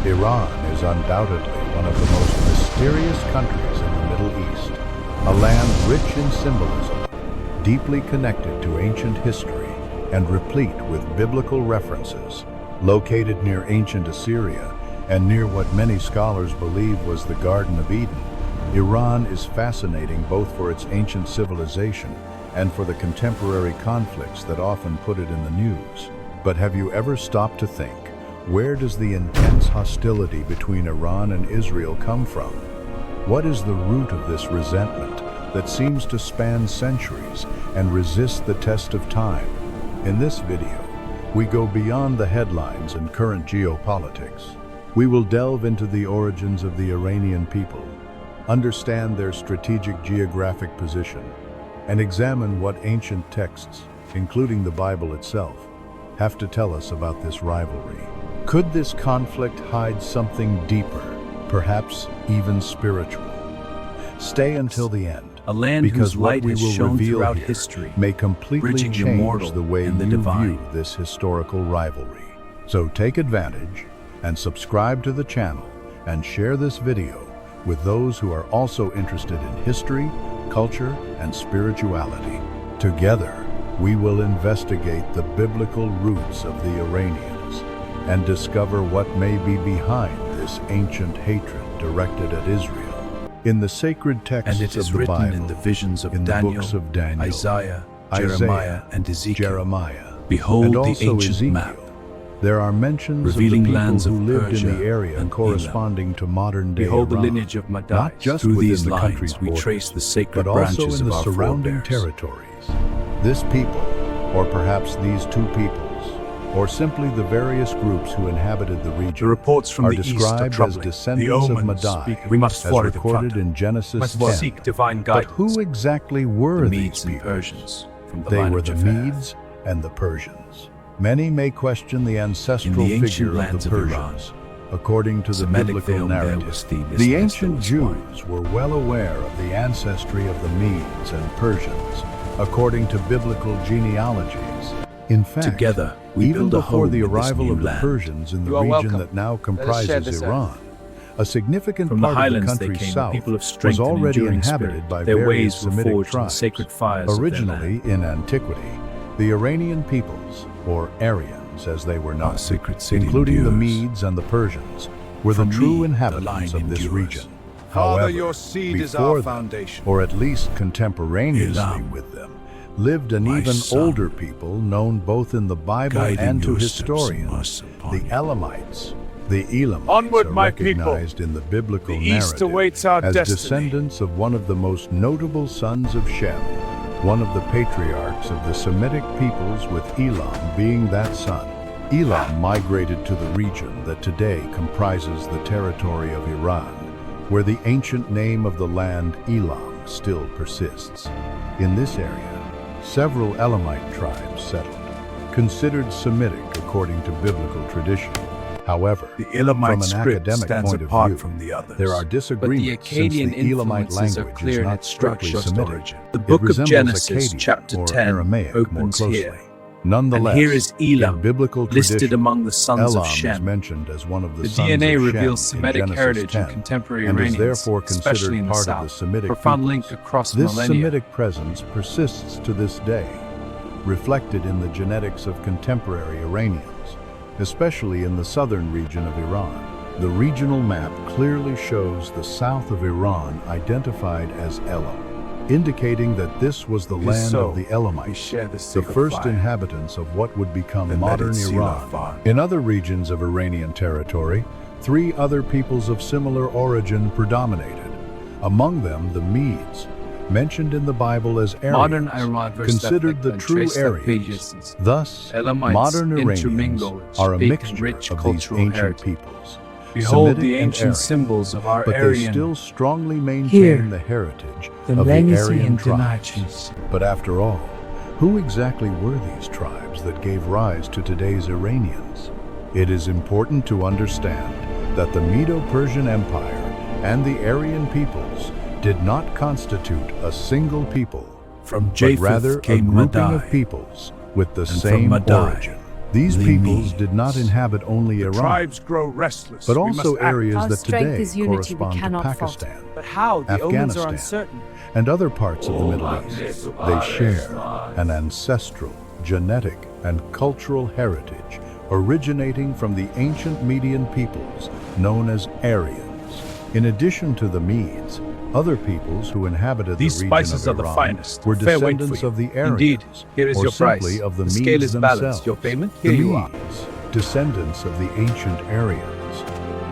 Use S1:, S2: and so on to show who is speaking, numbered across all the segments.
S1: Iran is undoubtedly one of the most mysterious countries in the Middle East, a land rich in symbolism, deeply connected to ancient history, and replete with biblical references. Located near ancient Assyria and near what many scholars believe was the Garden of Eden, Iran is fascinating both for its ancient civilization and for the contemporary conflicts that often put it in the news. But have you ever stopped to think, where does the intense hostility between Iran and Israel come from? What is the root of this resentment that seems to span centuries and resist the test of time? In this video, we go beyond the headlines and current geopolitics. We will delve into the origins of the Iranian people, understand their strategic geographic position, and examine what ancient texts, including the Bible itself, have to tell us about this rivalry. Could this conflict hide something deeper, perhaps even spiritual? Stay until the end,
S2: a land
S1: because
S2: whose
S1: what
S2: light
S1: we
S2: has
S1: will
S2: shone
S1: reveal
S2: throughout
S1: here
S2: history,
S1: may completely
S2: bridging the
S1: change
S2: mortal
S1: the way
S2: and the
S1: you
S2: divine.
S1: view this historical rivalry. So take advantage and subscribe to the channel and share this video with those who are also interested in history, culture, and spirituality. Together, we will investigate the biblical roots of the Iranians and discover what may be behind this ancient hatred directed at Israel. In the sacred texts
S2: And it is
S1: of the
S2: written
S1: Bible,
S2: in the visions of
S1: in the
S2: Daniel,
S1: books of Daniel,
S2: Isaiah,
S1: Isaiah,
S2: Jeremiah, and Ezekiel.
S1: Jeremiah,
S2: Behold
S1: and
S2: the
S1: also
S2: ancient
S1: Ezekiel,
S2: map,
S1: there are mentions
S2: revealing
S1: of the people
S2: lands of
S1: who lived in
S2: Persia
S1: the area
S2: and
S1: corresponding to modern-day
S2: Behold the
S1: Iran,
S2: lineage of Madai.
S1: not just
S2: Through
S1: within
S2: these
S1: the
S2: lines
S1: country's
S2: we
S1: borders,
S2: trace the sacred
S1: but also
S2: branches
S1: in
S2: of
S1: the
S2: our
S1: surrounding
S2: forebears.
S1: territories. This people, or perhaps these two peoples, or simply the various groups who inhabited the region,
S2: The reports from
S1: are
S2: the east are
S1: described as
S2: troubling.
S1: descendants
S2: The
S1: of
S2: omens
S1: Madai,
S2: speak. We must
S1: as
S2: fly to the
S1: recorded
S2: front.
S1: in Genesis
S2: Must
S1: 10.
S2: seek divine
S1: But
S2: guidance.
S1: who exactly were
S2: The
S1: these
S2: Medes and
S1: people?
S2: Persians from the
S1: They
S2: line
S1: were
S2: of
S1: the
S2: Japheth.
S1: Medes and the Persians. Many may question the ancestral
S2: In the ancient
S1: figure of
S2: lands
S1: the
S2: of Iran,
S1: Persians. According to the
S2: Semitic
S1: biblical
S2: veil there
S1: narrative,
S2: was themeless
S1: the
S2: as
S1: ancient
S2: there was wine.
S1: Jews were well aware of the ancestry of the Medes and Persians, according to biblical genealogies. In fact,
S2: Together, we
S1: even
S2: build a
S1: before
S2: home
S1: the
S2: in this
S1: arrival
S2: new
S1: of the
S2: land.
S1: Persians in the
S3: You are
S1: region
S3: welcome.
S1: that now
S3: us share
S1: comprises
S3: this
S1: Iran, a significant
S2: From the
S1: part of the
S2: highlands they
S1: country's
S2: came,
S1: south
S2: people of strength
S1: was
S2: and
S1: already
S2: enduring
S1: inhabited
S2: spirit.
S1: by
S2: Their
S1: various
S2: ways were
S1: Semitic
S2: forged in the
S1: tribes.
S2: sacred fires of their
S1: Originally,
S2: land.
S1: in antiquity, the Iranian peoples, or Aryans as they were known,
S2: Our sacred city
S1: including the
S2: endures.
S1: Medes and the Persians, were
S2: From
S1: the true
S2: me, the
S1: inhabitants
S2: line
S1: of this
S2: endures.
S1: region.
S3: Father,
S1: However,
S3: your seed is
S1: before
S3: our
S1: them,
S3: foundation.
S1: or at least contemporaneously
S2: Elam,
S1: with them, lived an
S2: my
S1: even
S2: son,
S1: older people known both in the Bible
S2: guiding
S1: and to
S2: your steps and
S1: historians,
S2: mercy upon
S1: the
S2: you.
S1: Elamites. The Elamites
S3: Onward,
S1: are
S3: my people.
S1: recognized in the biblical
S3: The East
S1: narrative
S3: awaits our
S1: as
S3: destiny.
S1: descendants of one of the most notable sons of Shem, one of the patriarchs of the Semitic peoples, with Elam being that son. Elam migrated to the region that today comprises the territory of Iran, where the ancient name of the land Elam still persists. In this area, several Elamite tribes settled, considered Semitic according to biblical tradition. However,
S2: The Elamite
S1: from an
S2: script
S1: academic
S2: stands
S1: point of
S2: apart
S1: view,
S2: from the others.
S1: there are disagreements since
S3: Akkadian
S1: the Elamite
S3: influences are
S1: language
S3: clear
S1: is
S3: in
S1: not
S3: its
S1: strictly
S3: structure.
S1: Semitic.
S2: origin. The
S1: It
S2: book of
S1: resembles
S2: Genesis,
S1: Akkadian
S2: chapter
S1: or
S2: 10,
S1: Aramaic more
S2: opens
S1: closely.
S2: here.
S1: Nonetheless,
S2: And here is Elam,
S1: in biblical
S2: listed
S1: tradition,
S2: among the sons
S1: Elam
S2: of
S1: is
S2: Shem.
S1: mentioned as one of the
S3: The
S1: sons
S3: DNA
S1: of Shem
S3: reveals
S1: in
S3: Semitic
S1: Genesis
S3: heritage
S1: 10,
S3: in contemporary
S1: and is
S3: Iranians,
S1: therefore
S3: especially
S1: considered
S3: in the
S1: part of
S3: South.
S1: the Semitic
S3: Profound
S1: peoples.
S3: link across
S1: This
S3: millennia.
S1: Semitic presence persists to this day, reflected in the genetics of contemporary Iranians, especially in the southern region of Iran. The regional map clearly shows the south of Iran identified as Elam, indicating that this was the land
S2: so,
S1: of the
S2: we
S1: Elamites,
S2: share the
S1: the
S2: sacred
S1: first
S2: fire.
S1: inhabitants of what would become
S2: Then let
S1: modern
S2: it seal our
S1: Iran.
S2: fire.
S1: In other regions of Iranian territory, three other peoples of similar origin predominated. Among them, the Medes, mentioned in the Bible as Aryans,
S3: Modern Iran
S1: considered the true Aryans. Thus,
S3: Elamites
S1: modern Iranians
S3: intermingle and
S1: are a
S3: speak
S1: mixture
S3: rich
S1: of these
S3: cultural
S1: ancient
S3: heritage.
S1: peoples.
S3: Behold
S1: Semitic
S3: the
S1: and
S3: ancient
S1: Aryan,
S3: symbols of our
S1: but they
S3: Aryan
S1: still strongly maintain
S3: Here,
S1: the heritage
S3: the
S1: of the
S3: legacy
S1: Aryan
S3: and
S1: tribes.
S3: dimensions.
S1: But after all, who exactly were these tribes that gave rise to today's Iranians? It is important to understand that the Medo-Persian Empire and the Aryan peoples did not constitute a single people,
S2: From
S1: but
S2: Japheth
S1: rather a
S2: came
S1: grouping
S2: Madai,
S1: of peoples with the
S2: and from
S1: same
S2: Madai,
S1: origin. These
S2: The
S1: peoples
S2: Medes.
S1: did not inhabit only Iran,
S3: Tribes grow restless.
S1: but
S3: We
S1: also
S3: must act.
S1: areas
S4: Our
S1: that
S4: strength
S1: today
S4: is unity, we
S1: correspond to
S4: cannot falter.
S1: Pakistan
S3: But how? The omens are
S1: Afghanistan.
S3: uncertain.
S1: and other parts of the Middle East. They share an ancestral, genetic, and cultural heritage originating from the ancient Median peoples known as Aryans. In addition to the Medes, other peoples who inhabited
S3: These
S1: the region
S3: spices
S1: of
S3: are the
S1: Iran
S3: finest.
S1: were
S3: Fair weight for
S1: descendants
S3: you.
S1: of the Aryans,
S3: Indeed, here is
S1: or
S3: your price.
S1: simply of the
S3: The scale
S1: Medes
S3: is balanced.
S1: themselves.
S3: Your payment?
S1: The
S3: Here you are.
S1: Medes, descendants of the ancient Aryans,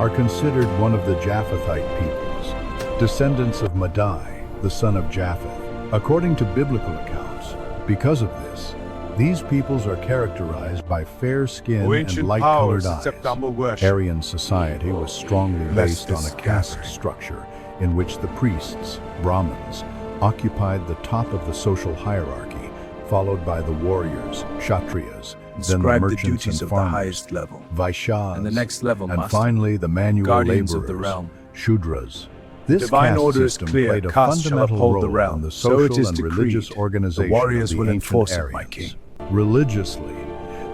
S1: are considered one of the Japhethite peoples, descendants of Madai, the son of Japheth. According to biblical accounts, because of this, these peoples are characterized by fair skin
S3: O
S1: and
S3: ancient
S1: light-colored
S3: powers,
S1: eyes.
S3: accept humble worship.
S1: Aryan society was strongly
S3: Bless
S1: based on
S3: this
S1: a caste
S3: gathering.
S1: structure in which the priests, Brahmins, occupied the top of the social hierarchy, followed by the warriors, Kshatriyas, then the
S3: Describe the
S1: merchants
S3: duties
S1: and
S3: of the
S1: farmers,
S3: highest level.
S1: Vaishyas,
S3: And the next level,
S1: and
S3: master.
S1: finally the manual
S3: Guardians of
S1: laborers,
S3: the realm.
S1: Shudras. This
S3: Divine
S1: caste
S3: order is
S1: system
S3: clear.
S1: played a
S3: Caste shall
S1: fundamental
S3: uphold
S1: role
S3: the realm.
S1: in the
S3: So it
S1: social
S3: is
S1: and
S3: decreed.
S1: religious
S3: The
S1: organization
S3: warriors
S1: of the
S3: will
S1: ancient
S3: enforce it,
S1: Aryans.
S3: my king.
S1: Religiously,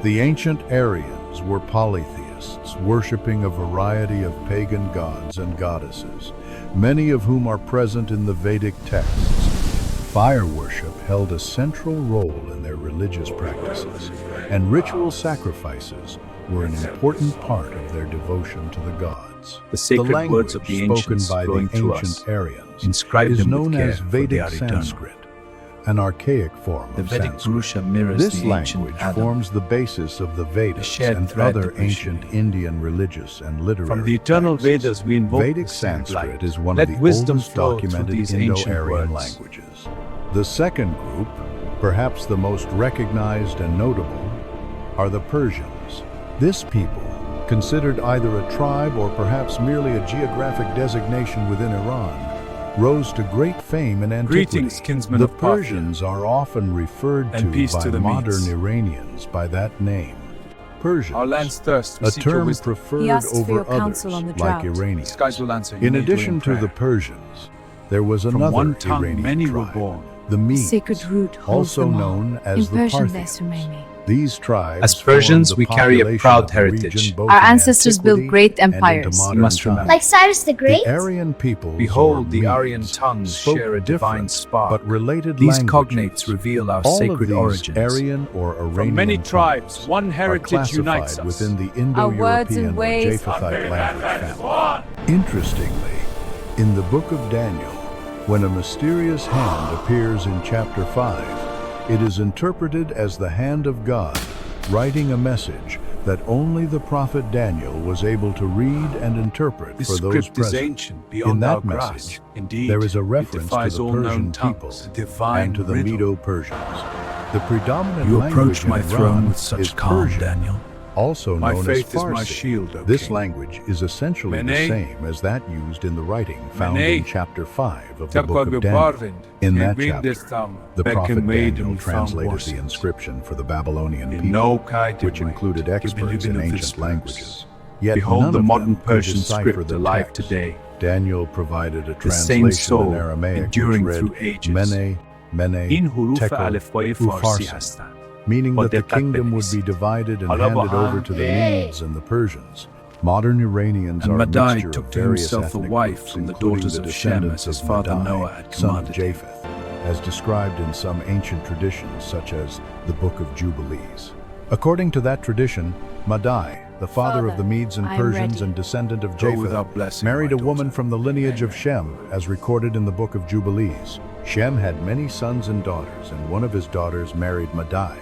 S1: the ancient Aryans were polytheists, worshipping a variety of pagan gods and goddesses, many of whom are present in the Vedic texts. Fire worship held a central role in their religious practices, and ritual sacrifices were an important part of their devotion to the gods.
S2: The sacred
S1: language
S2: words of the
S1: spoken
S2: ancients
S1: by
S2: flowing
S1: the
S2: through
S1: ancient
S2: us.
S1: Aryans
S2: Inscribe
S1: is
S2: them with
S1: known
S2: care,
S1: as
S2: for they
S1: Vedic
S2: are eternal.
S1: Sanskrit, an archaic form
S2: The
S1: of
S2: Vedic
S1: Sanskrit.
S2: Purusha mirrors
S1: This
S2: the ancient
S1: language
S2: Adam.
S1: forms the basis of the Vedas
S2: shared
S1: and
S2: thread
S1: other
S2: of
S1: ancient
S2: Rishini.
S1: Indian religious and literary
S3: From the eternal
S1: texts.
S3: Vedas we invoke
S1: Vedic
S3: the same light.
S1: Sanskrit is one
S3: Let
S1: of the
S3: wisdom
S1: oldest
S3: flow through
S1: documented
S3: these ancient
S1: Indo-Aryan
S3: words.
S1: languages. The second group, perhaps the most recognized and notable, are the Persians. This people, considered either a tribe or perhaps merely a geographic designation within Iran, rose to great fame in antiquity.
S3: Greetings, kinsmen
S1: The
S3: of Parthia.
S1: Persians are often referred
S3: And
S1: to
S3: peace
S1: by
S3: to the
S1: modern
S3: Medes.
S1: Iranians by that name. Persians,
S3: Our land's thirst. We
S1: a
S3: seek your
S1: term
S3: wisdom.
S1: preferred
S4: He asks for
S1: over
S4: your
S1: others
S4: counsel on the
S1: like
S4: drought.
S3: The
S1: Iranians.
S3: skies will answer you.
S1: In
S3: Need
S1: addition to
S3: prayer.
S1: the Persians, there was
S3: From
S1: another
S3: one tongue,
S1: Iranian
S3: many were
S1: tribe,
S3: born.
S1: the
S4: The
S1: Medes,
S4: sacred root holds
S1: also
S4: them all.
S1: known as
S4: In
S1: the
S4: Persian,
S1: Parthians.
S4: Vesumemi.
S1: These tribes
S2: As Persians,
S1: formed the
S2: we carry a
S1: population
S2: proud
S1: of the region
S2: heritage.
S1: both
S4: Our
S1: in
S4: ancestors built
S1: antiquity
S4: great
S1: and into
S4: empires.
S1: modern
S2: must remember.
S1: times.
S5: Like Cyrus the Great?
S1: The Aryan peoples,
S2: Behold,
S1: or
S2: the
S1: Medes,
S2: Aryan tongues
S1: spoke
S2: share a divine
S1: different
S2: spark.
S1: but related
S2: These
S1: languages.
S2: cognates reveal our
S1: All
S2: sacred
S1: of these
S2: origins.
S1: Aryan or Iranian
S3: From many
S1: tongues
S3: tribes, one
S1: are
S3: heritage
S1: classified
S3: unites us.
S1: within the
S4: Our words
S1: Indo-European
S4: and
S1: or
S4: ways
S1: Japhethite language family. Interestingly, in the book of Daniel, when a mysterious hand appears in chapter 5, it is interpreted as the hand of God, writing a message that only the prophet Daniel was able to read and interpret
S3: This
S1: for those
S3: script is
S1: present.
S3: ancient beyond
S1: In that
S3: our grasp.
S1: message,
S3: Indeed,
S1: there is a
S3: it
S1: reference to
S3: defies
S1: the
S3: all known
S1: Persian
S3: tongues,
S1: people
S3: a divine
S1: and to the
S3: riddle.
S1: Medo-Persians. The predominant
S2: You
S1: language
S2: approach
S1: in
S2: my
S1: Iran
S2: throne with
S1: is
S2: such calm,
S1: Persian,
S2: Daniel.
S1: also
S3: My
S1: known
S3: faith
S1: as
S3: is my
S1: Farsi.
S3: shield, O
S1: This
S3: king.
S1: language is essentially the
S3: Mene.
S1: same as that used in the writing found
S3: Mene.
S1: in chapter 5 of the book of Daniel. In that chapter, the prophet Daniel translated the inscription for the Babylonian people, which included experts in ancient languages. Yet
S2: Behold
S1: none
S2: the
S1: of
S2: modern
S1: them could
S2: Persian
S1: decipher
S2: script
S1: the
S2: alive
S1: text.
S2: today.
S1: Daniel provided a
S2: The same
S1: translation
S2: soul,
S1: in Aramaic
S2: enduring
S1: which read,
S2: through ages.
S1: Mene, Mene,
S2: این حروف
S1: Tekel,
S2: الفبای فارسی
S1: Upharsin,
S2: هستند.
S1: meaning
S2: با
S1: that the
S2: دقت
S1: kingdom would
S2: بنویسید.
S1: be divided and
S2: حالا با
S1: handed
S2: هم
S1: over to the Medes and the Persians. Modern Iranians
S2: And
S1: are a
S2: Madai
S1: mixture
S2: took
S1: of
S2: to
S1: various
S2: himself a
S1: ethnic
S2: wife
S1: groups,
S2: from the
S1: including
S2: daughters
S1: the
S2: of Shem,
S1: descendants
S2: as his
S1: of
S2: father
S1: Madai,
S2: Noah had
S1: son of
S2: commanded him.
S1: Japheth, as described in some ancient traditions such as the Book of Jubilees. According to that tradition, Madai, the father of the Medes and
S4: I am
S1: Persians
S4: ready.
S1: and descendant of
S3: Go
S1: Japheth,
S3: without blessing,
S1: married
S3: my
S1: a woman
S3: daughter.
S1: from the lineage of Shem, as recorded in the Book of Jubilees. Shem had many sons and daughters, and one of his daughters married Madai,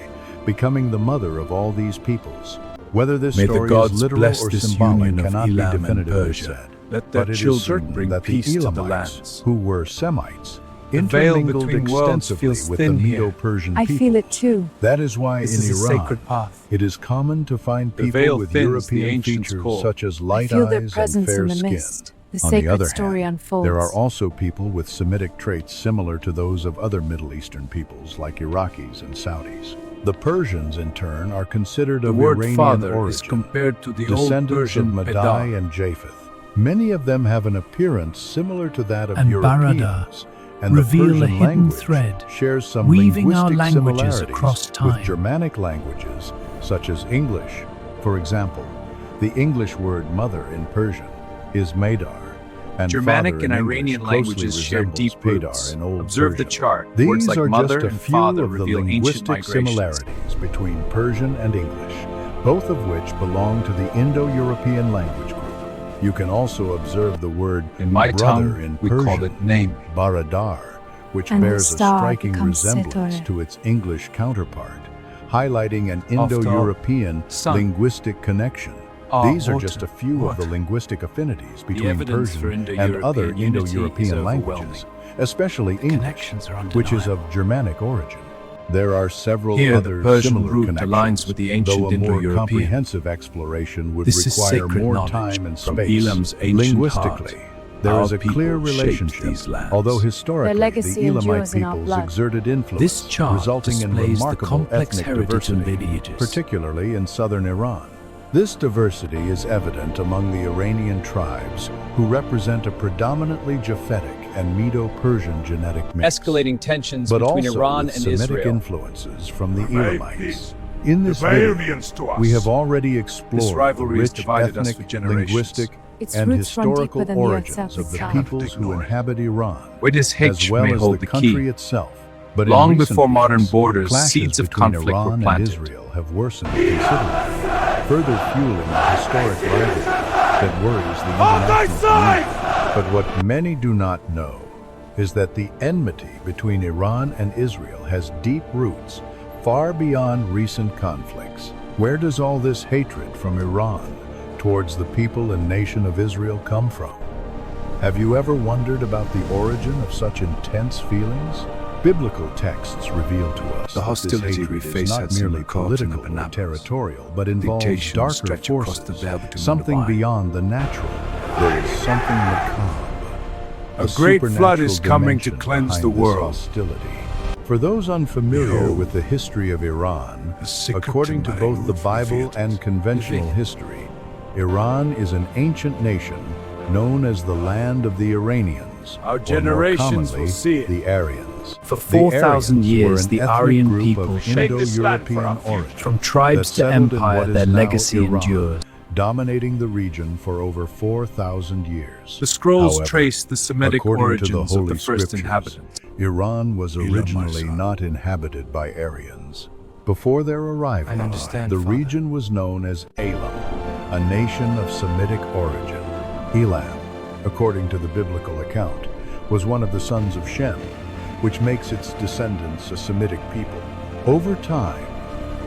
S1: becoming the mother of all these peoples. Whether this
S2: May the
S1: story
S2: gods
S1: is literal
S2: bless
S1: or
S2: this
S1: symbolic
S2: union of
S1: cannot be
S2: Elam and
S1: definitively
S2: Persia.
S1: said.
S3: Let their
S1: But it is
S3: children
S1: certain
S3: bring
S1: that the
S3: peace to the
S1: Elamites,
S3: lands.
S1: who were Semites,
S3: The veil
S1: intermingled
S3: between worlds
S1: extensively
S3: feels
S1: with the
S3: thin here.
S1: Medo-Persian
S4: I
S1: peoples.
S4: feel it too.
S1: That is why
S3: This
S1: in
S3: is a
S1: Iran,
S3: sacred path.
S1: it is common to find
S3: The
S1: people
S3: veil
S1: with
S3: thins, the
S1: European
S3: ancients
S1: features
S3: call.
S1: such as
S4: I
S1: light
S4: feel their
S1: eyes and
S4: presence
S1: fair
S4: in the
S1: skin.
S4: mist. The
S1: On the
S4: sacred
S1: other
S4: story
S1: hand,
S4: unfolds.
S1: there are also people with Semitic traits similar to those of other Middle Eastern peoples like Iraqis and Saudis. The Persians, in turn, are considered
S3: The
S1: of
S3: word
S1: Iranian
S3: father
S1: origin,
S3: is compared to the old
S1: descendants
S3: Persian
S1: of Madai
S3: Madai.
S1: and Japheth. Many of them have an appearance similar to that of
S6: And
S1: Europeans,
S6: Barada
S1: and the
S6: reveal a
S1: Persian
S6: hidden
S1: language
S6: thread,
S1: shares some
S6: weaving our
S1: linguistic
S6: languages
S1: similarities
S6: across time.
S1: with Germanic languages such as English. For example, the English word mother in Persian is Madai, and
S2: Germanic
S1: father
S2: and
S1: in
S2: Iranian
S1: English closely
S2: languages share
S1: resembles
S2: deep
S1: Padar
S2: roots.
S1: in Old
S2: Observe the
S1: Persian.
S2: chart.
S1: These
S2: Words like
S1: are
S2: mother
S1: just a
S2: and
S1: few
S2: father
S1: of the
S2: reveal ancient
S1: linguistic
S2: migrations.
S1: similarities between Persian and English, both of which belong to the Indo-European language group. You can also observe the word
S2: In my
S1: brother
S2: tongue,
S1: in
S2: we
S1: Persian,
S2: call it name.
S1: baradar, which
S4: And the
S1: bears a
S4: star
S1: striking
S4: becomes
S1: resemblance
S4: Setor.
S1: to its English counterpart, highlighting an
S2: After
S1: Indo-European
S2: sun.
S1: linguistic connection. These are just a few of the linguistic affinities between
S2: evidence for
S1: Persian and other
S2: Indo-European unity is
S1: Indo-European languages,
S2: overwhelming.
S1: especially English,
S2: Connections are
S1: which is
S2: undeniable.
S1: of Germanic origin. There are several
S2: Here, the
S1: other
S2: Persian
S1: similar
S2: root
S1: connections,
S2: aligns with the ancient
S1: though a more
S2: Indo-European.
S1: comprehensive exploration would
S2: This is
S1: require
S2: sacred
S1: more
S2: knowledge
S1: time and
S2: from
S1: space.
S2: Elam's ancient
S1: Linguistically,
S2: heart.
S1: there
S2: Our
S1: is a clear
S2: people shaped
S1: relationship,
S2: these lands.
S1: although historically
S4: legacy
S1: the Elamite
S4: endures in our
S1: peoples
S4: blood.
S1: exerted influence,
S2: This chart
S1: resulting in
S2: displays the
S1: remarkable
S2: complex
S1: ethnic
S2: heritage and
S1: diversity,
S2: lineages.
S1: particularly in southern Iran. This diversity is evident among the Iranian tribes, who represent a predominantly Japhetic and Medo-Persian genetic mix,
S5: Escalating tensions
S1: but
S5: between
S1: also
S5: Iran
S1: with
S5: and
S1: Semitic
S5: Israel.
S1: influences from the
S3: Make
S1: Elamites.
S3: peace.
S1: In this
S3: The
S1: video,
S3: aliens to us.
S1: we have already explored
S2: This rivalry
S1: the
S2: has
S1: rich
S2: divided us for
S1: ethnic,
S2: generations.
S1: linguistic,
S4: Its
S1: and
S4: roots run deeper
S1: historical
S4: than the earth
S1: origins
S4: itself
S1: of the
S4: itself.
S1: peoples who inhabit Iran,
S2: Where this
S1: as
S2: hate
S1: well
S2: may
S1: as
S2: hold
S1: the
S2: the
S1: country
S2: key.
S1: itself. But in
S2: Long
S1: recent
S2: before modern
S1: years,
S2: borders,
S1: clashes
S2: seeds of
S1: between
S2: conflict were
S1: Iran and
S2: planted.
S1: Israel have worsened considerably, further fueling the historic rivalry that worries the international community. But what many do not know is that the enmity between Iran and Israel has deep roots far beyond recent conflicts. Where does all this hatred from Iran towards the people and nation of Israel come from? Have you ever wondered about the origin of such intense feelings? Biblical texts reveal to us
S2: The
S1: that this
S2: hostility we
S1: hatred is
S2: face
S1: not
S2: has
S1: merely
S2: been caught in the
S1: political or
S2: Benables.
S1: territorial, but involves
S2: Dictations
S1: darker
S2: stretch across
S1: forces,
S2: the veil between the
S1: something
S2: divine.
S1: beyond the natural. There is something macabre.
S2: A great flood is
S1: supernatural
S2: coming to
S1: dimension
S2: cleanse the
S1: behind this
S2: world.
S1: hostility. For those unfamiliar
S2: Behold,
S1: with the history of Iran,
S2: the secret
S1: according to both the
S2: Madai
S1: Bible
S2: revealed.
S1: and conventional
S2: Revealed.
S1: history, Iran is an ancient nation known as the land of the Iranians,
S3: Our
S1: or more
S3: generations
S1: commonly,
S3: will see it.
S1: the Aryans.
S2: For
S1: The
S2: 4,000
S1: Aryans
S2: years,
S1: were an
S2: the
S1: ethnic
S2: Aryan
S1: group
S2: people
S1: of
S2: shaped
S3: this land for
S1: Indo-European
S3: our future.
S1: origin
S2: From tribes
S1: that
S2: to
S1: settled in
S2: empire,
S1: what is
S2: their
S1: now
S2: legacy
S1: Iran,
S2: endures.
S1: dominating the region for over 4,000 years.
S2: The scrolls
S1: However,
S2: trace the Semitic
S1: according
S2: origins
S1: to the
S2: of
S1: Holy
S2: the first
S1: Scriptures,
S2: inhabitants.
S1: Iran was
S2: Elam,
S1: originally
S2: my son.
S1: not inhabited by Aryans. Before their arrival,
S2: I understand,
S1: the
S2: Father.
S1: region was known as Elam, a nation of Semitic origin. Elam, according to the biblical account, was one of the sons of Shem, which makes its descendants a Semitic people. Over time,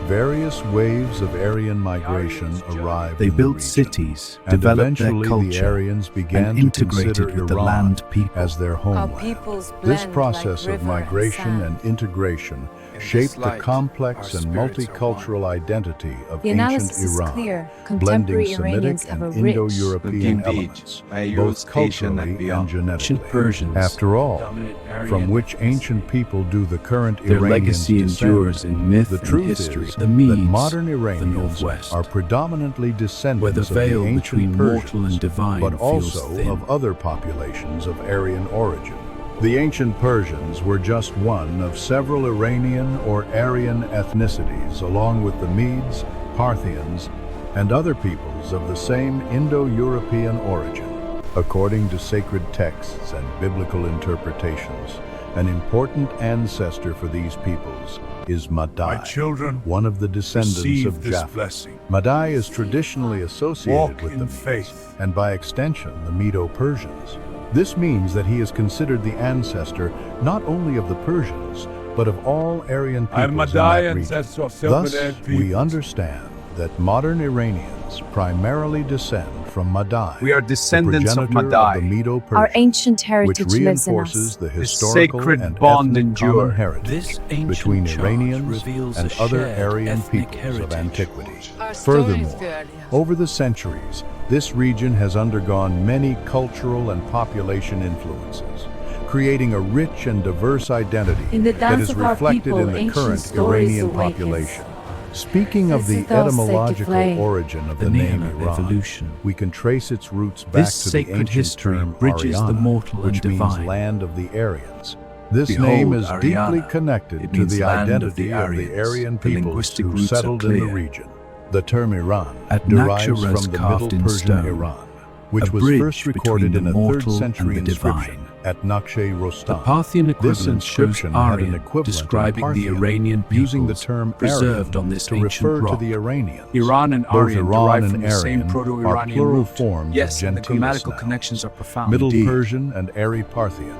S1: various waves of Aryan migration arrived
S2: They
S1: in the
S2: built
S1: region,
S2: cities,
S1: and
S2: developed their
S1: eventually the
S2: culture,
S1: Aryans began
S2: and
S1: to
S2: integrated
S1: consider
S2: with the
S1: Iran
S2: land people.
S1: as their
S4: Our
S1: homeland.
S4: peoples
S1: This
S4: blend
S1: process
S4: like
S1: of
S4: river and
S1: migration
S4: sand.
S1: and integration
S2: In
S1: shaped
S2: this
S1: the
S2: light,
S1: complex
S2: our
S1: and
S2: spirits are
S1: multicultural identity of
S4: The
S1: ancient
S4: analysis is
S1: Iran,
S4: clear.
S1: blending
S4: Contemporary
S1: Semitic
S4: Iranians have
S1: and
S4: a rich,
S1: Indo-European
S2: Indeed,
S1: elements,
S2: by
S1: both
S2: Europe's Asian and
S1: culturally and
S2: beyond.
S1: genetically.
S2: Ancient Persians,
S1: After all,
S2: dominant Aryan
S1: from which
S2: ethnicity.
S1: ancient people do the current
S2: Their
S1: Iranians
S2: legacy
S1: descend?
S2: endures in myth
S1: The
S2: and
S1: truth
S2: history.
S1: is
S2: The Medes,
S1: that modern
S2: the
S1: Iranians
S2: Northwest,
S1: are predominantly
S2: where
S1: descendants
S2: the
S1: of the
S2: veil
S1: ancient
S2: between
S1: Persians,
S2: mortal and divine
S1: but
S2: feels
S1: also
S2: thin.
S1: of other populations of Aryan origin. The ancient Persians were just one of several Iranian or Aryan ethnicities, along with the Medes, Parthians, and other peoples of the same Indo-European origin. According to sacred texts and biblical interpretations, an important ancestor for these peoples is Madai,
S3: My children,
S1: one of the descendants
S3: receive
S1: of
S3: this
S1: Japheth.
S3: blessing.
S1: Madai is traditionally associated
S3: Walk
S1: with
S3: in
S1: the Medes,
S3: faith.
S1: and by extension the Medo-Persians. This means that he is considered the ancestor not only of the Persians, but of all Aryan peoples
S3: I am
S1: in
S3: Madai,
S1: that region.
S3: ancestor of
S1: Thus,
S3: Sylvan
S1: we
S3: peoples.
S1: understand that modern Iranians primarily descend from Madai,
S2: We are
S1: the
S2: descendants of
S1: progenitor
S2: Madai.
S1: the Medo-Persians,
S4: Our ancient
S1: which
S4: heritage lives in
S1: reinforces
S4: us.
S1: the
S2: This
S1: historical
S2: sacred
S1: and
S2: bond
S1: ethnic common
S2: endured.
S1: heritage
S2: This ancient
S1: between
S2: chart
S1: Iranians
S2: reveals
S1: and
S2: a
S1: other
S2: shared
S1: Aryan
S2: ethnic
S1: peoples of
S2: heritage.
S1: antiquity.
S6: Our stories
S1: Furthermore,
S6: earlier.
S1: over the centuries, this region has undergone many cultural and population influences, creating a rich and diverse identity
S4: In the
S1: that
S4: dance
S1: is
S4: of our
S1: reflected
S4: people,
S1: in the
S4: ancient
S1: current
S4: stories
S1: Iranian
S4: awakens.
S1: population. Speaking of
S4: This
S1: the
S4: is those
S1: etymological
S4: sacred flame.
S1: origin of
S2: The
S1: the name
S2: name of
S1: Iran,
S2: evolution.
S1: we can trace its roots back
S2: This
S1: to the
S2: sacred
S1: ancient
S2: history
S1: term
S2: bridges the
S1: Ariana,
S2: mortal
S1: which
S2: and
S1: means
S2: divine.
S1: land of the Aryans. This
S2: Behold,
S1: name is
S2: Ariana.
S1: deeply connected
S2: It
S1: to
S2: means
S1: the
S2: land of
S1: identity
S2: the
S1: of the
S2: Aryans.
S1: Aryan
S2: The
S1: peoples
S2: linguistic
S1: who
S2: roots are
S1: settled in the
S2: clear.
S1: region. The term Iran
S2: At
S1: derives
S2: Naxxramas
S1: from the
S2: carved
S1: Middle
S2: in
S1: Persian
S2: stone,
S1: Iran, which
S2: a
S1: was
S2: bridge
S1: first recorded
S2: between
S1: in
S2: the
S1: a 3rd
S2: mortal
S1: century
S2: and the
S1: inscription
S2: divine.
S1: at Naqsh-e-Rostan.
S2: The Parthian
S1: This
S2: equivalent shows
S1: inscription had an
S2: Aryan,
S1: equivalent
S2: describing
S1: in
S2: the
S1: Parthian,
S2: Iranian
S1: using the
S2: peoples
S1: term
S2: preserved
S1: Aryan
S2: on this
S1: to
S2: ancient
S1: refer to
S2: rock.
S1: the Iranians.
S3: Iran and
S1: Both
S3: Aryan
S1: Iran
S3: derive
S1: and
S3: from the same
S1: Aryan
S3: Proto-Iranian
S1: are plural
S3: root.
S1: forms
S3: Yes,
S1: of
S3: and the
S1: gentilis
S3: grammatical
S1: nouns.
S3: connections are profound.
S1: Middle
S2: Indeed.
S1: Persian and Ari-Parthian,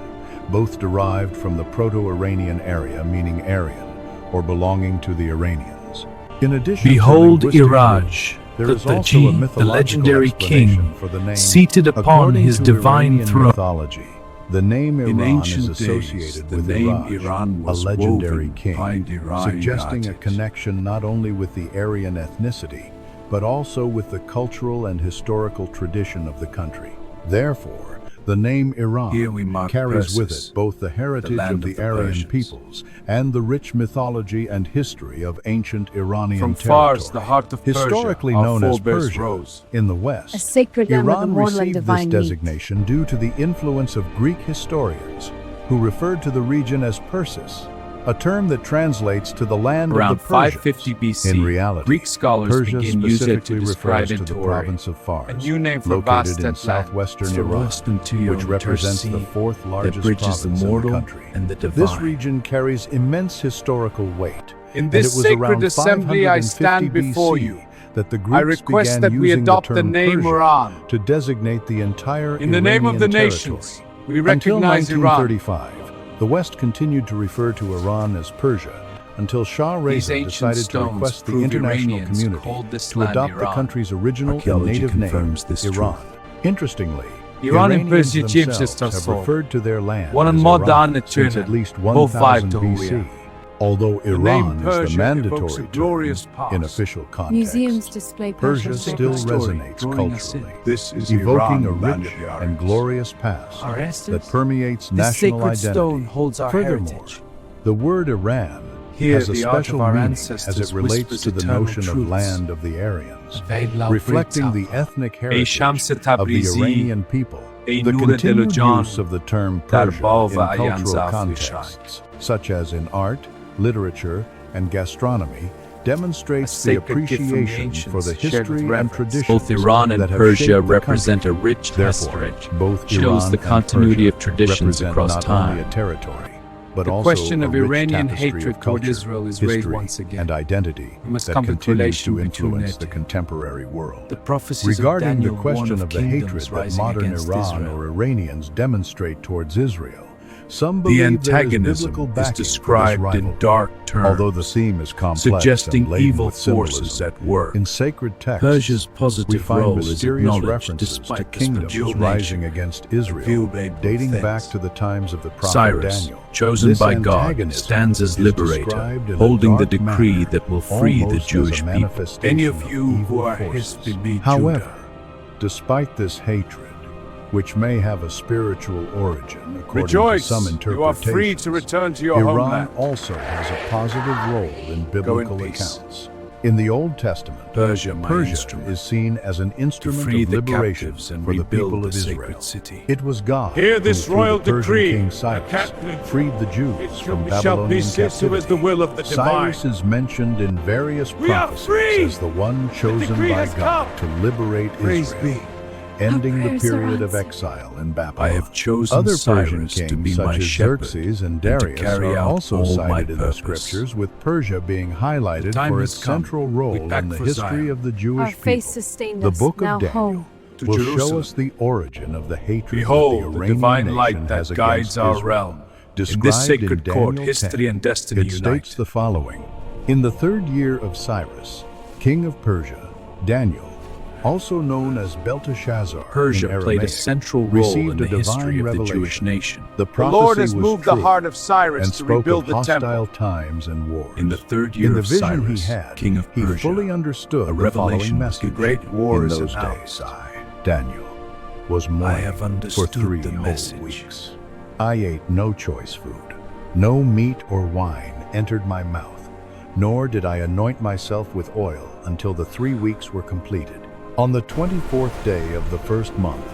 S1: both derived from the Proto-Iranian area meaning Aryan, or belonging to the Iranians. In addition
S2: Behold
S1: to linguistic
S2: Iraj,
S1: roots, there
S2: the
S1: is also a
S2: Taji, the
S1: mythological
S2: legendary
S1: explanation
S2: king,
S1: for the name.
S2: seated upon
S1: According
S2: his
S1: to
S2: divine
S1: Iranian
S2: throne.
S1: mythology, the name
S2: In
S1: Iran is
S2: ancient
S1: associated
S2: days, the
S1: with
S2: name
S1: Iraj,
S2: Iran
S1: a
S2: was
S1: legendary
S2: woven
S1: king,
S2: by the
S1: suggesting a
S2: Iranians.
S1: connection not only with the Aryan ethnicity, but also with the cultural and historical tradition of the country. Therefore, the name Iran
S2: Here we mark
S1: carries with
S2: Persis,
S1: it both the heritage
S2: land
S1: of the
S2: of the
S1: Aryan
S2: Persians.
S1: peoples and the rich mythology and history of ancient Iranian
S3: From
S1: territory.
S3: Fars, the heart of
S1: Historically
S3: Persia, our
S1: known as
S3: forebears
S1: Persia,
S3: rose.
S1: in the West,
S4: A sacred land with
S1: Iran
S4: immortal and
S1: received this
S4: divine meat.
S1: designation due to the influence of Greek historians, who referred to the region as Persis, a term that translates to the land
S3: Around
S1: of the Persians.
S3: 550 BC,
S1: In reality,
S3: Greek scholars
S1: Persia
S3: begin using it to
S1: specifically
S3: describe
S1: refers to the
S3: Entori,
S1: province of Fars,
S3: a new name for
S1: located
S3: vast
S1: in
S3: land.
S1: southwestern
S2: It's
S1: Iran,
S2: lost into your
S1: which represents the
S2: sea
S1: fourth largest
S2: bridges
S1: province
S2: the
S1: in the
S2: mortal
S1: country.
S2: and the
S1: This
S2: divine.
S1: region carries immense historical weight.
S3: In
S1: and
S3: this
S1: it was
S3: sacred
S1: around
S3: assembly I
S1: 550
S3: stand before
S1: BC
S3: you.
S1: that the
S3: I
S1: Greeks
S3: request
S1: began
S3: that we
S1: using
S3: adopt
S1: the
S3: the
S1: term
S3: name
S1: Persia
S3: Iran.
S1: to designate the entire
S3: In the name of the
S1: Iranian
S3: nations,
S1: territory.
S3: we
S1: Until
S3: recognize Iran.
S1: 1935, the West continued to refer to Iran as Persia, until Shah
S3: These
S1: Reza
S3: ancient
S1: decided to
S3: stones
S1: request the
S3: prove
S1: international
S3: Iranians
S1: community
S3: called this
S1: to
S3: land
S1: adopt the
S3: Iran.
S1: country's original and
S2: Archaeology
S1: native name,
S2: confirms this
S1: Iran. Interestingly,
S3: Iran and
S1: Iranians
S3: Persia
S1: themselves
S3: çift
S1: have
S3: star
S1: referred to their land
S3: One
S1: as
S3: modern
S1: Iran
S3: and
S1: since
S3: China,
S1: at least
S3: both
S1: 1000
S3: vibe to who we
S1: BC.
S3: are.
S1: Although
S3: name
S1: Iran is
S3: Persia
S1: the
S3: evokes a
S1: mandatory
S3: glorious
S1: term
S3: past.
S1: in official context,
S4: Museums display
S1: Persia
S4: Persian
S1: still
S4: sacred
S3: story,
S1: resonates
S3: drawing us in.
S1: culturally,
S2: This is
S1: evoking
S2: Iran,
S1: a
S2: land
S1: rich
S2: of the
S1: and
S2: Aryans.
S1: glorious past
S3: Our
S1: that
S3: Estes,
S1: permeates
S3: this
S1: national
S3: sacred
S1: identity.
S3: stone holds our
S1: Furthermore,
S3: heritage.
S1: the word Iran
S3: Here,
S1: has a
S3: the art
S1: special
S3: of our
S1: meaning as
S3: ancestors
S1: it relates
S3: whispers
S1: to the
S3: eternal
S1: notion of
S3: truths.
S1: land of the Aryans,
S3: Veil
S1: reflecting the
S3: Brita,
S1: ethnic heritage
S3: Shams
S1: of the
S3: Tabrizi,
S1: Iranian people.
S3: Ey
S1: The
S3: Nur
S1: continued
S3: Delujan,
S1: use of the term
S3: Dar
S1: Persia
S3: Bav
S1: in
S3: Ayan
S1: cultural
S3: Zafir
S1: contexts, such as in art, literature, and gastronomy, demonstrates
S3: A
S1: the
S3: sacred gift from the
S1: appreciation for the
S3: ancients, shared with
S1: history and
S3: reverence.
S1: traditions
S2: Both Iran and
S1: that have
S2: Persia
S1: shaped the
S2: represent a
S1: country.
S2: rich
S1: Therefore,
S2: heritage.
S1: both
S2: Shows
S1: Iran
S2: the
S1: and
S2: continuity
S1: Persia
S2: of traditions
S1: represent
S2: across
S1: not
S2: time.
S1: only a territory, but
S3: The
S1: also
S3: question
S1: a
S3: of
S1: rich
S3: Iranian
S1: tapestry
S3: hatred
S1: of
S3: toward
S1: culture,
S3: Israel is raised
S1: history,
S3: once again.
S1: and identity
S3: We must
S1: that
S3: come to
S1: continues
S3: relation
S1: to
S3: between
S1: influence
S3: it.
S1: the contemporary world.
S3: The prophecies
S1: Regarding
S3: of Daniel
S1: the question
S3: warn
S1: of the hatred
S3: kingdoms
S1: that
S3: rising
S1: modern
S3: against
S1: Iran
S3: Israel.
S1: or Iranians demonstrate towards Israel, some
S2: The
S1: believe there is
S2: antagonism
S1: biblical
S2: is
S1: backing for this
S2: described in
S1: rivalry.
S2: dark terms,
S1: Although the theme is complex
S2: suggesting
S1: and laden
S2: evil
S1: with
S2: forces
S1: symbolism,
S2: at work.
S1: in sacred texts,
S2: Persia's
S1: we
S2: positive
S1: find
S2: role is
S1: mysterious
S2: acknowledged
S1: references to
S2: despite the
S1: kingdoms
S2: spiritual
S1: rising
S2: nature
S1: against
S2: of
S1: Israel,
S2: view-made
S1: dating
S2: things.
S1: back to the times of the prophet
S2: Cyrus,
S1: Daniel.
S2: chosen
S1: This
S2: by God,
S1: antagonism
S2: stands as
S1: is
S2: liberator,
S1: described in a
S2: holding the
S1: dark
S2: decree
S1: manner,
S2: that will free the
S1: almost as a
S2: Jewish people.
S1: manifestation
S2: Any of you who
S1: evil
S2: are
S1: forces.
S2: his be
S1: However,
S2: Judah.
S1: despite this hatred, which may have a spiritual origin according
S3: Rejoice,
S1: to some
S3: you are
S1: interpretations,
S3: free to return to your
S1: Iran
S3: homeland.
S1: also has a positive role in biblical
S3: peace.
S1: accounts. In the Old Testament,
S2: Persia, my
S1: Persia
S2: instrument,
S1: is seen as an
S2: to
S1: instrument
S2: free
S1: of
S2: the
S1: liberation
S2: captives and
S1: for the
S2: rebuild
S1: people
S2: the
S1: of Israel.
S2: sacred city.
S1: It was God
S3: Hear this
S1: who, through
S3: royal
S1: the Persian
S3: decree.
S1: king
S3: A
S1: Cyrus,
S3: captain
S1: freed the Jews from
S3: shall
S1: Babylonian
S3: be sent to as the
S1: captivity.
S3: will of the divine.
S1: Cyrus is mentioned in various
S3: We are
S1: prophecies
S3: free!
S1: as the one chosen
S3: decree
S1: by
S3: has
S1: God
S3: come!
S1: to liberate
S3: Praise
S1: Israel,
S3: be.
S1: ending the
S4: prayers are
S1: period of
S4: answered.
S1: exile in Babylon.
S2: I have chosen
S1: Other Persian
S2: Cyrus
S1: kings,
S2: to be
S1: such
S2: my
S1: as
S2: shepherd
S1: Xerxes and
S2: and to
S1: Darius,
S2: carry
S1: are
S2: out
S1: also
S2: all my
S1: cited in the
S2: purpose.
S1: scriptures, with Persia being highlighted
S3: time
S1: for
S3: has
S1: its
S3: come.
S1: central
S3: We
S1: role
S3: pack
S1: in the
S3: for
S1: history
S3: Zion.
S1: of the
S4: Our
S1: Jewish
S4: faith
S1: people.
S4: sustained
S1: The
S4: us.
S1: book
S4: Now
S1: of Daniel
S4: home.
S3: To
S1: will
S3: Jerusalem.
S1: show us the origin of the hatred
S3: Behold,
S1: that the
S3: the
S1: Iranian
S3: divine
S1: nation
S3: light that
S1: has
S3: guides
S1: against
S3: our
S1: Israel.
S3: realm. In
S1: Described
S3: this sacred
S1: in
S3: court,
S1: Daniel
S3: history
S1: 10,
S3: and destiny
S1: it
S3: unite.
S1: states the following: In the 3rd year of Cyrus, king of Persia, Daniel, also known as Belteshazzar
S2: Persia
S1: in
S2: played a
S1: Aramaic,
S2: central role
S1: received
S2: in the
S1: a divine
S2: history of the
S1: revelation.
S2: Jewish nation.
S1: The
S3: The
S1: prophecy
S3: Lord has
S1: was
S3: moved
S1: true
S3: the heart of Cyrus
S1: and
S3: to
S1: spoke
S3: rebuild
S1: of
S3: the temple.
S1: hostile times and wars.
S2: In the 3rd year
S1: In the
S2: of
S1: vision
S2: Cyrus,
S1: he had,
S2: king of
S1: he
S2: Persia,
S1: fully understood
S2: a
S1: the following
S2: revelation was
S1: message.
S2: given.
S3: Great war
S1: In
S3: is
S1: those
S3: announced.
S1: days, I, Daniel, was
S2: I
S1: mourning
S2: have
S1: for
S2: understood
S1: 3
S2: the
S1: whole
S2: message.
S1: weeks. I ate no choice food. No meat or wine entered my mouth, nor did I anoint myself with oil until the 3 weeks were completed. On the 24th day of the 1st month,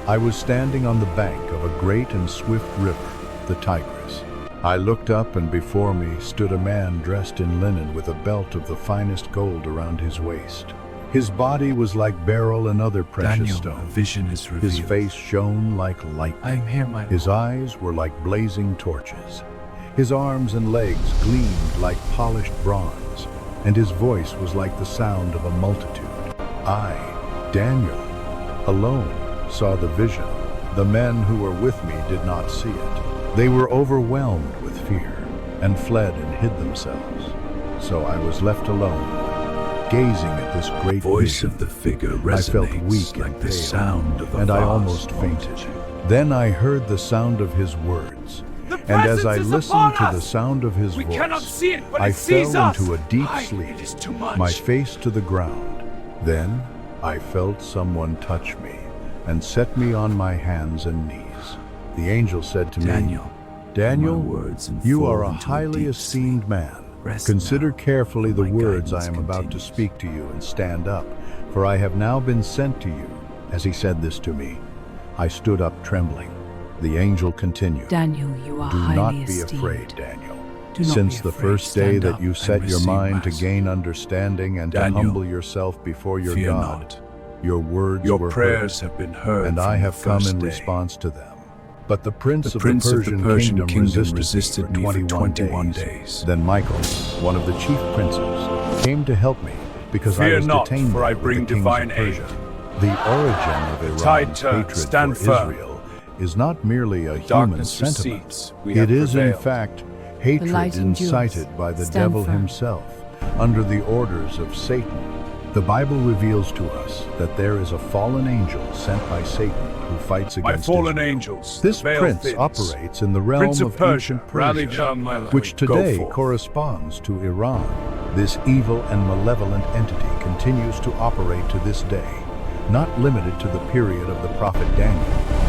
S1: I was standing on the bank of a great and swift river, the Tigris. I looked up, and before me stood a man dressed in linen with a belt of the finest gold around his waist. His body was like beryl and other precious
S2: Daniel, a
S1: stones.
S2: vision is revealed.
S1: His face shone like lightning.
S2: I am here, my
S1: His
S2: Lord.
S1: eyes were like blazing torches. His arms and legs gleamed like polished bronze, and his voice was like the sound of a multitude. I, Daniel, alone saw the vision. The men who were with me did not see it. They were overwhelmed with fear and fled and hid themselves. So I was left alone, gazing at this great
S2: Voice
S1: vision.
S2: of the figure
S1: I felt
S2: resonates
S1: weak
S2: like
S1: and
S2: the
S1: pale,
S2: sound of a
S1: and I
S2: vast
S1: almost fainted.
S2: multitude.
S1: Then I heard the sound of his words,
S3: The
S1: and as
S3: presence
S1: I
S3: is
S1: listened
S3: upon
S1: to
S3: us!
S1: the sound of his
S3: We
S1: voice,
S3: cannot see it, but
S1: I
S3: it sees
S1: fell
S3: us!
S1: into a deep
S3: Hide,
S1: sleep,
S3: it is too much.
S1: my face to the ground. Then I felt someone touch me and set me on my hands and knees. The angel said to
S2: Daniel,
S1: me, Daniel,
S2: my words
S1: you
S2: unfold
S1: are a
S2: into a
S1: highly
S2: deep
S1: esteemed man.
S2: Rest
S1: Consider
S2: now,
S1: carefully
S2: for
S1: the
S2: my
S1: words I
S2: guidance
S1: am about to
S2: continues.
S1: speak to you, and stand up, for I have now been sent to you. As he said this to me, I stood up trembling. The angel continued,
S4: Daniel, you are
S1: Do
S4: highly
S1: not be
S4: esteemed.
S1: afraid, Daniel.
S4: Do not
S1: Since
S4: be
S1: the
S4: afraid.
S1: first day
S2: Stand
S1: that
S2: up
S1: you
S2: and
S1: set your
S2: receive
S1: mind to
S2: mass.
S1: gain understanding and to
S2: Daniel,
S1: humble yourself before your
S2: fear
S1: God,
S2: not.
S1: your words
S2: Your
S1: were
S2: prayers
S1: heard,
S2: have been heard,
S1: and I
S2: from
S1: have
S2: the
S1: come
S2: first
S1: in
S2: day.
S1: response to them. But the Prince of the
S2: Prince
S1: Persian kingdom resisted me for 21 days. Then Michael, one of the chief princes, came to help me because I
S3: Fear
S1: was
S3: not,
S1: detained
S3: for I
S1: there with
S3: bring
S1: the kings
S3: divine
S1: of Persia.
S3: aid.
S1: The origin of
S3: tide
S1: Iran's
S3: turns,
S1: hatred
S3: stand
S1: for
S3: firm.
S1: Israel is not merely a human
S3: Darkness
S1: sentiment.
S3: recedes. We have
S1: It is in
S3: prevailed.
S1: fact
S4: The
S1: hatred
S4: light endures.
S1: incited by the
S4: Stand
S1: devil
S4: firm.
S1: himself under the orders of Satan. The Bible reveals to us that there is a fallen angel sent by Satan who fights
S3: My
S1: against
S3: fallen
S1: Israel.
S3: angels.
S1: This
S3: the veil
S1: prince
S3: thins.
S1: operates in the realm
S3: Prince of
S1: of
S3: Persia,
S1: ancient
S3: rally
S1: Persia,
S3: down my light.
S1: which
S3: Go
S1: today
S3: forth.
S1: corresponds to Iran. This evil and malevolent entity continues to operate to this day, not limited to the period of the prophet Daniel.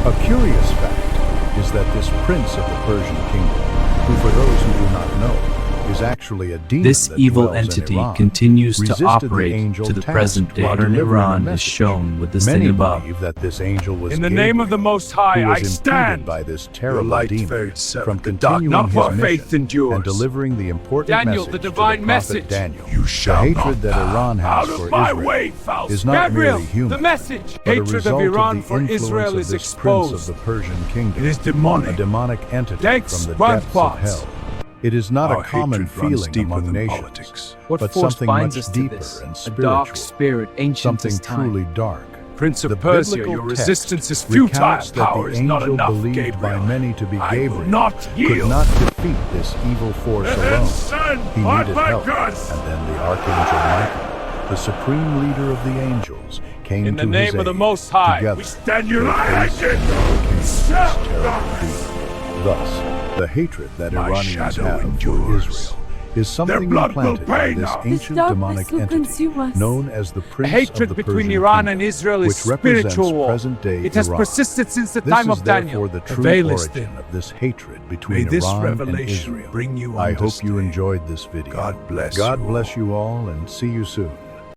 S1: A curious fact is that this prince of the Persian kingdom, who for those who do not know, is actually a demon
S5: This
S1: that
S5: evil
S1: dwells in
S5: entity
S1: Iran,
S5: continues to
S1: resisted the
S5: operate
S1: angel
S5: to the
S1: tasked
S5: present day.
S1: while
S5: Modern
S1: delivering a
S5: Iran is
S1: message.
S5: shown with this
S1: Many
S5: thing above.
S1: believe that this angel was
S3: In the name of the
S1: Gabriel,
S3: Most High,
S1: who
S3: I
S1: was impeded
S3: stand.
S1: by this
S3: Your
S1: terrible
S3: light
S1: demon
S3: fades, sir.
S1: from
S3: The dark,
S1: continuing
S3: not
S1: his
S3: for
S1: mission
S3: faith endures.
S1: and delivering the important
S3: Daniel,
S1: message
S3: the
S1: to
S3: divine
S1: prophet
S3: message.
S1: Daniel.
S3: You shall
S1: the hatred
S3: not
S1: that Iran has
S3: Out
S1: for
S3: of my
S1: Israel
S3: way, foul
S1: is not
S3: Gabriel,
S1: merely human,
S3: the message.
S1: but a
S3: Hatred
S1: result
S3: of Iran
S1: the
S3: for
S1: influence
S3: Israel
S1: of
S3: is
S1: this prince
S3: exposed.
S1: of the Persian kingdom,
S3: It is demonic.
S1: a demonic entity
S3: Thanks,
S1: from the
S3: one
S1: depths of
S3: thoughts.
S1: hell. It is not
S3: Our
S1: a common
S3: hatred runs
S1: feeling
S3: deeper
S1: among
S3: than
S1: nations,
S3: politics.
S5: What
S1: but
S5: force
S1: something
S5: binds
S1: much
S5: us to
S1: deeper
S5: this?
S1: and
S5: A
S1: spiritual,
S5: dark spirit, ancient
S1: something
S5: as time.
S1: truly dark.
S3: Prince of
S1: The
S3: Persia,
S1: biblical
S3: your
S1: text
S3: resistance is futile.
S1: recounts that
S3: Power
S1: the
S3: is not
S1: angel
S3: enough,
S1: believed
S3: Gabriel.
S1: by many to be
S3: I will
S1: Gabriel
S3: not
S1: could
S3: yield.
S1: not defeat this evil force alone.
S3: Send
S1: He
S3: on
S1: needed
S3: my
S1: help,
S3: guns.
S1: and then the Archangel Michael, the supreme leader of the angels, came
S3: In
S1: to
S3: the name
S1: his
S3: of the
S1: aid.
S3: Most High,
S1: Together,
S3: we stand
S1: they
S3: united.
S1: faced and overcame this terrible demon. Thus, the hatred that
S3: My
S1: Iranians
S3: shadow
S1: have for
S3: endures.
S1: Israel is something
S3: blood will
S1: implanted by
S3: pay
S1: this
S3: now.
S1: ancient
S4: darkness
S1: demonic
S4: will
S1: entity
S4: consume us.
S1: known as the Prince
S3: Hatred
S1: of the
S3: between
S1: Persian
S3: Iran
S1: kingdom,
S3: and Israel is
S1: which represents
S3: spiritual war.
S1: present-day
S3: It has
S1: Iran.
S3: persisted since the
S1: This
S3: time
S1: is
S3: of
S1: therefore
S3: Daniel.
S1: the
S3: The
S1: true
S3: veil is
S1: origin
S3: thin.
S1: of this hatred between
S3: May this
S1: Iran and
S3: revelation
S1: Israel.
S3: bring you
S1: I hope you
S3: understanding.
S1: enjoyed this video.
S3: God bless
S1: God
S3: you
S1: bless you all, and see you soon.